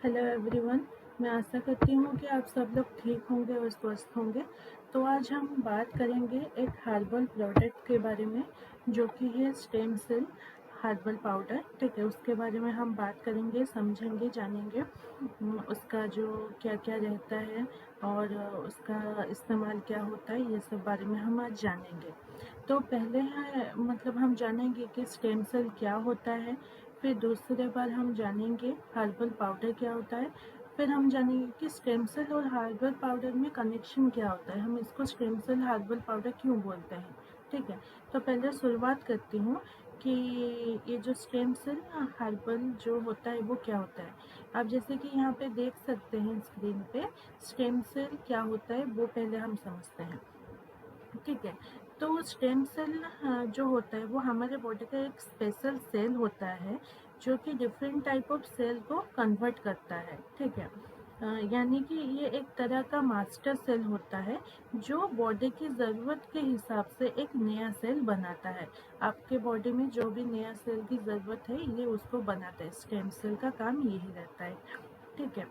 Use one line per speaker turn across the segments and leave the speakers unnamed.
Hello everyone. मैं आशा करती हूँ कि आप सब लोग ठीक होंगे और स्वस्थ होंगे। तो आज हम बात करेंगे एक हर्बल प्रोडक्ट के बारे में, जो कि है स्टेम सेल हर्बल पाउडर। ठीक है, उसके बारे में हम बात करेंगे, समझेंगे, जानेंगे उसका जो क्या क्या रहता है और उसका इस्तेमाल क्या होता है, ये सब बारे में हम आज जानेंगे। तो पहले है मतलब हम जानेंगे कि स्टेम सेल क्या होता है, फिर दूसरे बार हम जानेंगे हर्बल पाउडर क्या होता है, फिर हम जानेंगे कि स्टेम सेल और हर्बल पाउडर में कनेक्शन क्या होता है, हम इसको स्टेम सेल हर्बल पाउडर क्यों बोलते हैं। ठीक है, तो पहले शुरुआत करती हूँ कि ये जो स्टेम सेल हर्बल जो होता है वो क्या होता है। आप जैसे कि यहाँ पे देख सकते हैं स्क्रीन पे, स्टेम सेल क्या होता है वो पहले हम समझते हैं। ठीक है, तो स्टेम सेल जो होता है वो हमारे बॉडी का एक स्पेशल सेल होता है, जो कि डिफरेंट टाइप ऑफ सेल को कन्वर्ट करता है। ठीक है, यानी कि ये एक तरह का मास्टर सेल होता है जो बॉडी की ज़रूरत के हिसाब से एक नया सेल बनाता है। आपके बॉडी में जो भी नया सेल की ज़रूरत है ये उसको बनाता है। स्टेम सेल का काम यही रहता है। ठीक है,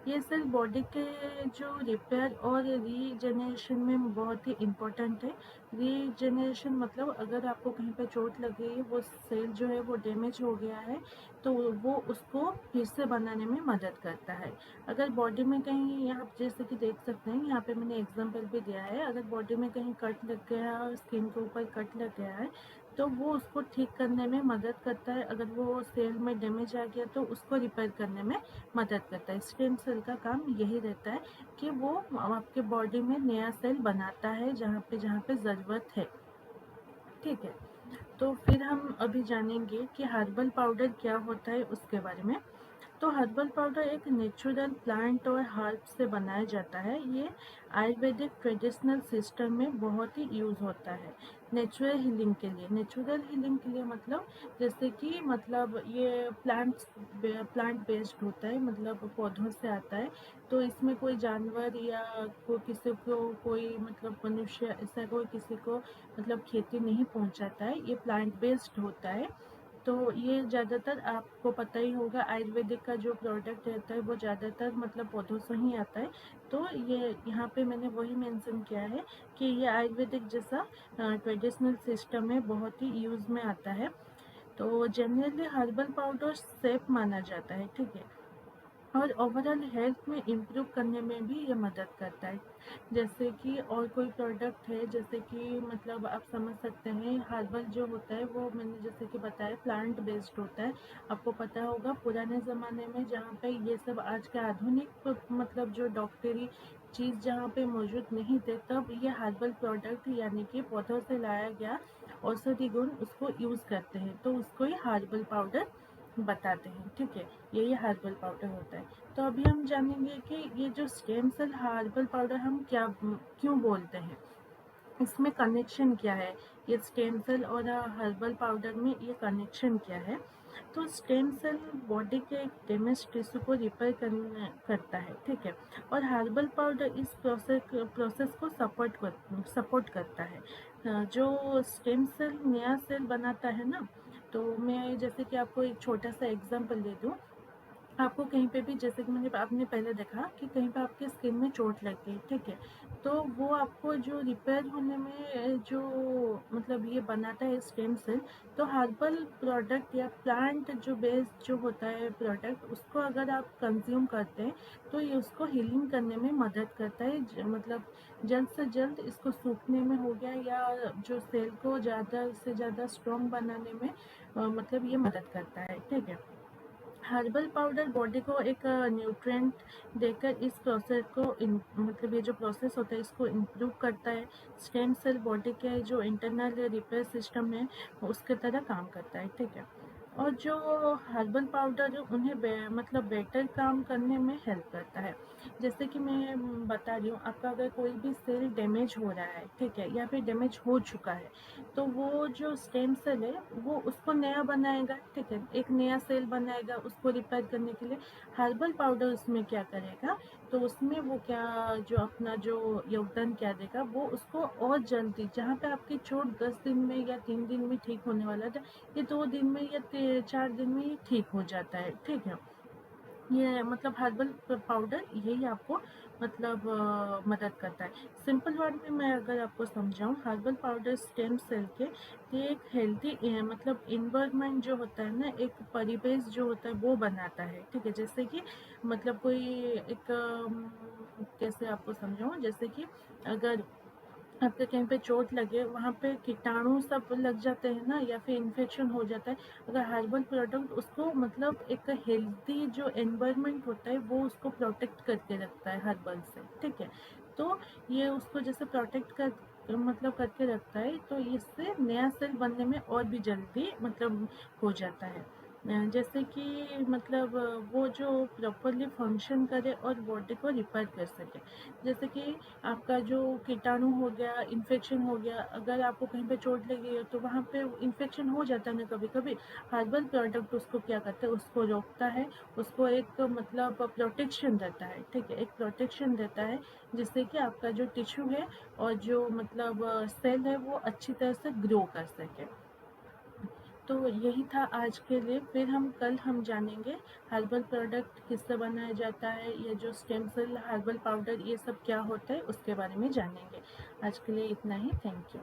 ये सेल बॉडी के जो रिपेयर और रीजनरेशन में बहुत ही इम्पोर्टेंट है। रीजनरेशन मतलब अगर आपको कहीं पे चोट लग गई है, वो सेल जो है वो डैमेज हो गया है, तो वो उसको फिर से बनाने में मदद करता है। अगर बॉडी में कहीं, यहाँ जैसे कि देख सकते हैं यहाँ पे मैंने एग्जांपल भी दिया है, अगर बॉडी में कहीं कट लग गया है, स्किन के ऊपर कट लग गया है, तो वो उसको ठीक करने में मदद करता है। अगर वो सेल में डैमेज आ गया तो उसको रिपेयर करने में मदद करता है। स्टेम सेल का काम यही रहता है कि वो आपके बॉडी में नया सेल बनाता है जहाँ पे ज़रूरत है। ठीक है, तो फिर हम अभी जानेंगे कि हर्बल पाउडर क्या होता है उसके बारे में। तो हर्बल पाउडर एक नेचुरल प्लांट और हर्ब से बनाया जाता है। ये आयुर्वेदिक ट्रेडिशनल सिस्टम में बहुत ही यूज़ होता है नेचुरल हीलिंग के लिए। नेचुरल हीलिंग के लिए मतलब जैसे कि मतलब ये प्लांट बेस्ड होता है, मतलब पौधों से आता है। तो इसमें कोई जानवर या किसी को कोई मतलब मनुष्य ऐसा कोई किसी को मतलब क्षति नहीं पहुंचाता है। ये प्लांट बेस्ड होता है। तो ये ज़्यादातर आपको पता ही होगा, आयुर्वेदिक का जो प्रोडक्ट रहता है वो ज़्यादातर मतलब पौधों से ही आता है। तो ये यहाँ पे मैंने वही मेंशन किया है कि ये आयुर्वेदिक जैसा ट्रेडिशनल सिस्टम में बहुत ही यूज़ में आता है। तो जनरली हर्बल पाउडर सेफ माना जाता है। ठीक है, और ओवरऑल हेल्थ में इम्प्रूव करने में भी ये मदद करता है। जैसे कि और कोई प्रोडक्ट है, जैसे कि मतलब आप समझ सकते हैं हर्बल जो होता है वो मैंने जैसे कि बताया प्लांट बेस्ड होता है। आपको पता होगा पुराने ज़माने में जहाँ पे ये सब आज के आधुनिक मतलब जो डॉक्टरी चीज़ जहाँ पे मौजूद नहीं थे, तब ये हर्बल प्रोडक्ट यानी कि पौधों से लाया गया औषधि गुण उसको यूज़ करते हैं, तो उसको ही हर्बल पाउडर बताते हैं। ठीक है, यही हर्बल पाउडर होता है। तो अभी हम जानेंगे कि ये जो स्टेम सेल हर्बल पाउडर हम क्यों बोलते हैं, इसमें कनेक्शन क्या है, ये स्टेम सेल और हर्बल पाउडर में ये कनेक्शन क्या है। तो स्टेम सेल बॉडी के एक डैमेज टिश्यू को रिपेयर करता है। ठीक है, और हर्बल पाउडर इस प्रोसेस को सपोर्ट करता है। जो स्टेम सेल नया सेल बनाता है ना, तो मैं जैसे कि आपको एक छोटा सा एग्जांपल दे दूँ। आपको कहीं पे भी, जैसे कि मैंने आपने पहले देखा कि कहीं पे आपके स्किन में चोट लग गई, ठीक है, तो वो आपको जो रिपेयर होने में जो मतलब ये बनाता है स्टेम सेल, तो हर्बल प्रोडक्ट या प्लांट जो बेस्ड जो होता है प्रोडक्ट, उसको अगर आप कंज्यूम करते हैं तो ये उसको हीलिंग करने में मदद करता है। मतलब जल्द से जल्द इसको सूखने में हो गया या जो सेल को ज़्यादा से ज़्यादा स्ट्रॉन्ग बनाने में मतलब ये मदद करता है। ठीक है, हर्बल पाउडर बॉडी को एक न्यूट्रिएंट देकर इस प्रोसेस को मतलब ये जो प्रोसेस होता है इसको इम्प्रूव करता है। स्टेम सेल बॉडी के जो इंटरनल रिपेयर सिस्टम है उसके तरह काम करता है। ठीक है, और जो हर्बल पाउडर है उन्हें मतलब बेटर काम करने में हेल्प करता है। जैसे कि मैं बता रही हूँ, आपका अगर कोई भी सेल डैमेज हो रहा है, ठीक है, या फिर डैमेज हो चुका है, तो वो जो स्टेम सेल है वो उसको नया बनाएगा। ठीक है, एक नया सेल बनाएगा उसको रिपेयर करने के लिए। हर्बल पाउडर उसमें क्या करेगा, तो उसमें वो क्या जो अपना जो योगदान क्या देगा, वो उसको और जल्दी, जहाँ पे आपकी चोट 10 दिन में या 3 दिन में ठीक होने वाला था, ये 2 दिन में या 4 दिन में ये ठीक हो जाता है। ठीक है, ये मतलब हर्बल पाउडर यही आपको मतलब मदद करता है। सिंपल वर्ड में मैं अगर आपको समझाऊँ, हर्बल पाउडर स्टेम सेल के ये एक हेल्दी मतलब इन्वायरमेंट जो होता है ना, एक परिवेश जो होता है वो बनाता है, ठीक है? जैसे कि मतलब कोई एक कैसे आपको समझाऊँ, जैसे कि अगर आपके कहीं पे चोट लगे, वहाँ पे कीटाणु सब लग जाते हैं ना, या फिर इन्फेक्शन हो जाता है। अगर हर्बल प्रोडक्ट उसको मतलब एक हेल्दी जो एनवायरनमेंट होता है वो उसको प्रोटेक्ट करके रखता है हर्बल से, ठीक है? तो ये उसको जैसे प्रोटेक्ट कर मतलब करके रखता है, तो इससे नया सेल बनने में और भी जल्दी मतलब हो जाता है। जैसे कि मतलब वो जो प्रॉपरली फंक्शन करे और बॉडी को रिपेयर कर सके। जैसे कि आपका जो कीटाणु हो गया, इन्फेक्शन हो गया, अगर आपको कहीं पे चोट लगी है तो वहाँ पे इन्फेक्शन हो जाता है ना कभी-कभी। हर्बल प्रोडक्ट उसको क्या करता है, उसको रोकता है, उसको एक मतलब प्रोटेक्शन देता है, ठीक है? एक प्रोटेक्शन देता है जिससे कि आपका जो टिश्यू है और जो मतलब सेल है वो अच्छी तरह से ग्रो कर सके। तो यही था आज के लिए, फिर हम जानेंगे हर्बल प्रोडक्ट किससे बनाया जाता है, या जो स्टेम सेल हर्बल पाउडर ये सब क्या होता है उसके बारे में जानेंगे। आज के लिए इतना ही, थैंक यू।